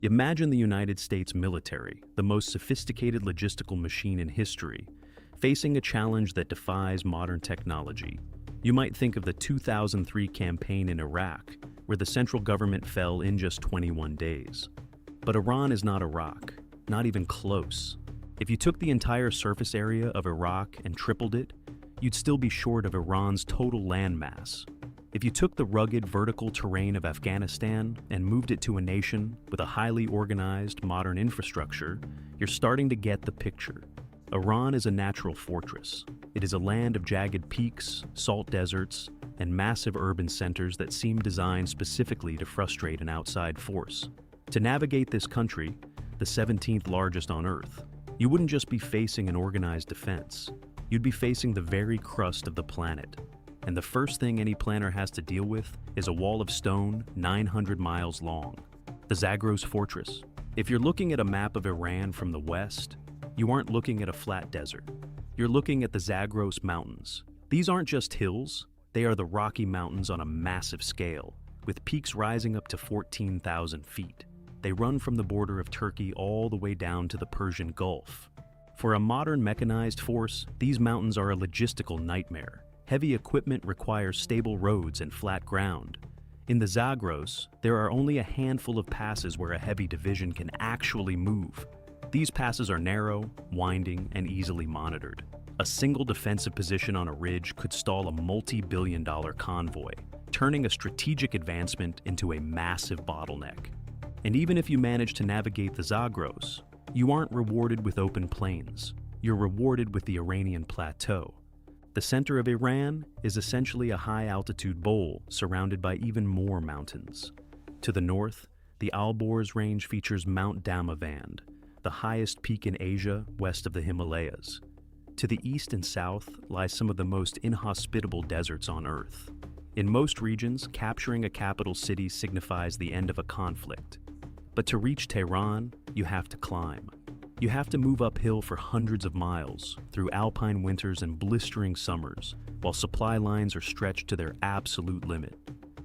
Imagine the United States military, the most sophisticated logistical machine in history, facing a challenge that defies modern technology. You might think of the 2003 campaign in Iraq, where the central government fell in just 21 days. But Iran is not Iraq, not even close. If you took the entire surface area of Iraq and tripled it, you'd still be short of Iran's total land mass. If you took the rugged vertical terrain of Afghanistan and moved it to a nation with a highly organized modern infrastructure, you're starting to get the picture. Iran is a natural fortress. It is a land of jagged peaks, salt deserts, and massive urban centers that seem designed specifically to frustrate an outside force. To navigate this country, the 17th largest on Earth, you wouldn't just be facing an organized defense. You'd be facing the very crust of the planet. And the first thing any planner has to deal with is a wall of stone 900 miles long, the Zagros Fortress. If you're looking at a map of Iran from the west, you aren't looking at a flat desert. You're looking at the Zagros Mountains. These aren't just hills, they are the Rocky Mountains on a massive scale, with peaks rising up to 14,000 feet. They run from the border of Turkey all the way down to the Persian Gulf. For a modern mechanized force, these mountains are a logistical nightmare. Heavy equipment requires stable roads and flat ground. In the Zagros, there are only a handful of passes where a heavy division can actually move. These passes are narrow, winding, and easily monitored. A single defensive position on a ridge could stall a multi-billion-dollar convoy, turning a strategic advancement into a massive bottleneck. And even if you manage to navigate the Zagros, you aren't rewarded with open plains. You're rewarded with the Iranian Plateau. The center of Iran is essentially a high-altitude bowl surrounded by even more mountains. To the north, the Alborz Range features Mount Damavand, the highest peak in Asia west of the Himalayas. To the east and south lie some of the most inhospitable deserts on Earth. In most regions, capturing a capital city signifies the end of a conflict. But to reach Tehran, you have to climb. You have to move uphill for hundreds of miles, through alpine winters and blistering summers, while supply lines are stretched to their absolute limit.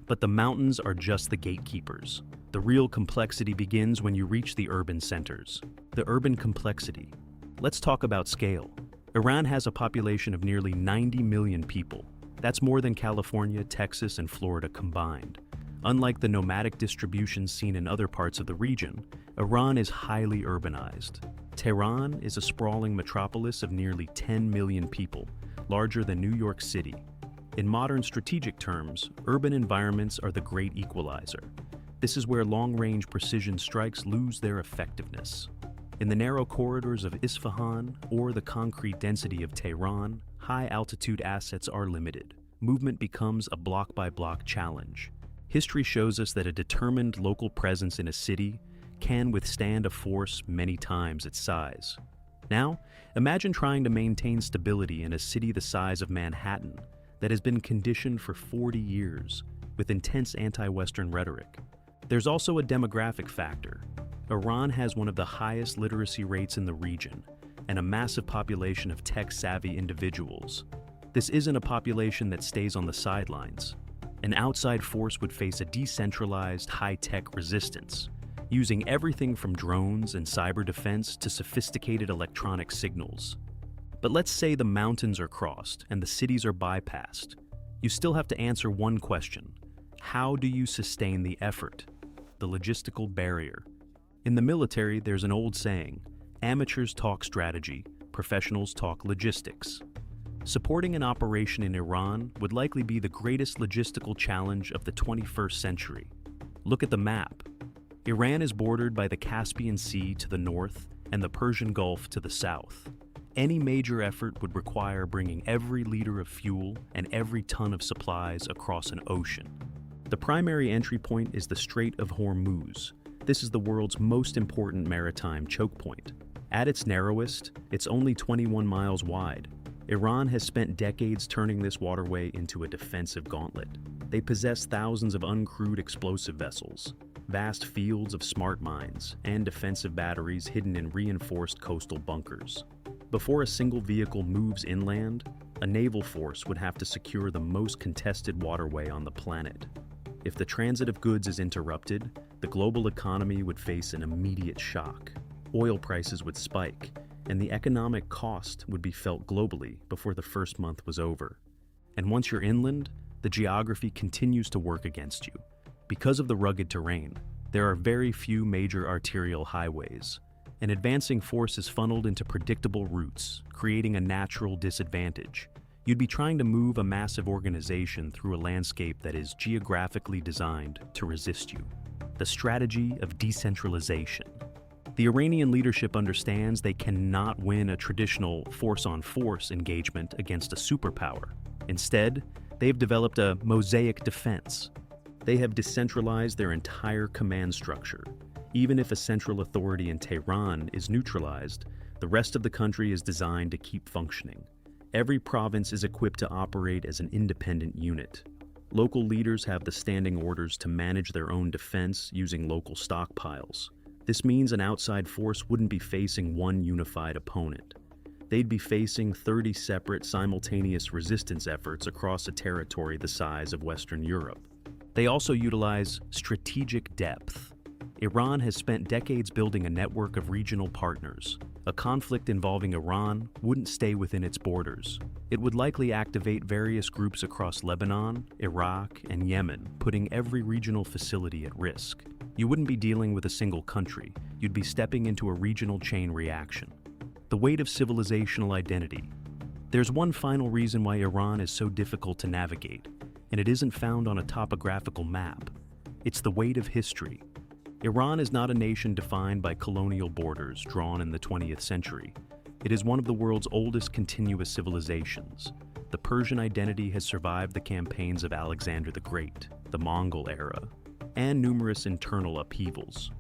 But the mountains are just the gatekeepers. The real complexity begins when you reach the urban centers. The urban complexity. Let's talk about scale. Iran has a population of nearly 90 million people. That's more than California, Texas, and Florida combined. Unlike the nomadic distributions seen in other parts of the region, Iran is highly urbanized. Tehran is a sprawling metropolis of nearly 10 million people, larger than New York City. In modern strategic terms, urban environments are the great equalizer. This is where long-range precision strikes lose their effectiveness. In the narrow corridors of Isfahan or the concrete density of Tehran, high-altitude assets are limited. Movement becomes a block-by-block challenge. History shows us that a determined local presence in a city can withstand a force many times its size. Now, imagine trying to maintain stability in a city the size of Manhattan that has been conditioned for 40 years with intense anti-Western rhetoric. There's also a demographic factor. Iran has one of the highest literacy rates in the region and a massive population of tech-savvy individuals. This isn't a population that stays on the sidelines. An outside force would face a decentralized, high-tech resistance, using everything from drones and cyber defense to sophisticated electronic signals. But let's say the mountains are crossed and the cities are bypassed. You still have to answer one question. How do you sustain the effort? The logistical barrier. In the military, there's an old saying, amateurs talk strategy, professionals talk logistics. Supporting an operation in Iran would likely be the greatest logistical challenge of the 21st century. Look at the map. Iran is bordered by the Caspian Sea to the north and the Persian Gulf to the south. Any major effort would require bringing every liter of fuel and every ton of supplies across an ocean. The primary entry point is the Strait of Hormuz. This is the world's most important maritime choke point. At its narrowest, it's only 21 miles wide. Iran has spent decades turning this waterway into a defensive gauntlet. They possess thousands of uncrewed explosive vessels, vast fields of smart mines, and defensive batteries hidden in reinforced coastal bunkers. Before a single vehicle moves inland, a naval force would have to secure the most contested waterway on the planet. If the transit of goods is interrupted, the global economy would face an immediate shock. Oil prices would spike, and the economic cost would be felt globally before the first month was over. And once you're inland, the geography continues to work against you. Because of the rugged terrain, there are very few major arterial highways. An advancing force is funneled into predictable routes, creating a natural disadvantage. You'd be trying to move a massive organization through a landscape that is geographically designed to resist you. The strategy of decentralization. The Iranian leadership understands they cannot win a traditional force-on-force engagement against a superpower. Instead, they've developed a mosaic defense. They have decentralized their entire command structure. Even if a central authority in Tehran is neutralized, the rest of the country is designed to keep functioning. Every province is equipped to operate as an independent unit. Local leaders have the standing orders to manage their own defense using local stockpiles. This means an outside force wouldn't be facing one unified opponent. They'd be facing 30 separate simultaneous resistance efforts across a territory the size of Western Europe. They also utilize strategic depth. Iran has spent decades building a network of regional partners. A conflict involving Iran wouldn't stay within its borders. It would likely activate various groups across Lebanon, Iraq, and Yemen, putting every regional facility at risk. You wouldn't be dealing with a single country. You'd be stepping into a regional chain reaction. The weight of civilizational identity. There's one final reason why Iran is so difficult to navigate, and it isn't found on a topographical map. It's the weight of history. Iran is not a nation defined by colonial borders drawn in the 20th century. It is one of the world's oldest continuous civilizations. The Persian identity has survived the campaigns of Alexander the Great, the Mongol era, and numerous internal upheavals.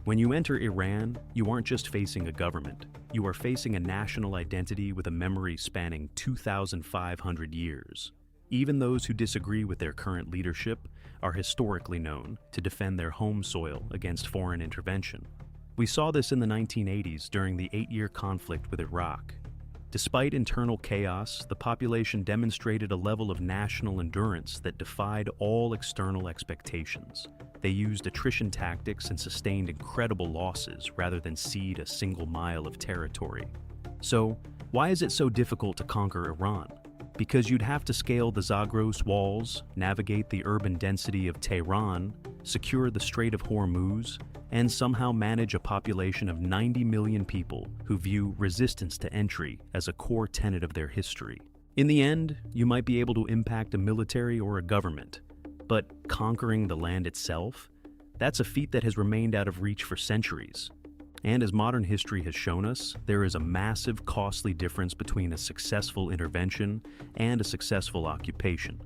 When you enter Iran, you aren't just facing a government. You are facing a national identity with a memory spanning 2,500 years. Even those who disagree with their current leadership are historically known to defend their home soil against foreign intervention. We saw this in the 1980s during the 8-year conflict with Iraq. Despite internal chaos, the population demonstrated a level of national endurance that defied all external expectations. They used attrition tactics and sustained incredible losses rather than cede a single mile of territory. So, why is it so difficult to conquer Iran? Because you'd have to scale the Zagros walls, navigate the urban density of Tehran, secure the Strait of Hormuz, and somehow manage a population of 90 million people who view resistance to entry as a core tenet of their history. In the end, you might be able to impact a military or a government, but conquering the land itself? That's a feat that has remained out of reach for centuries. And as modern history has shown us, there is a massive, costly difference between a successful intervention and a successful occupation.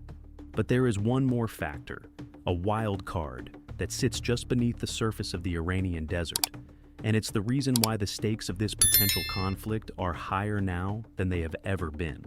But there is one more factor, a wild card, that sits just beneath the surface of the Iranian desert. And it's the reason why the stakes of this potential conflict are higher now than they have ever been.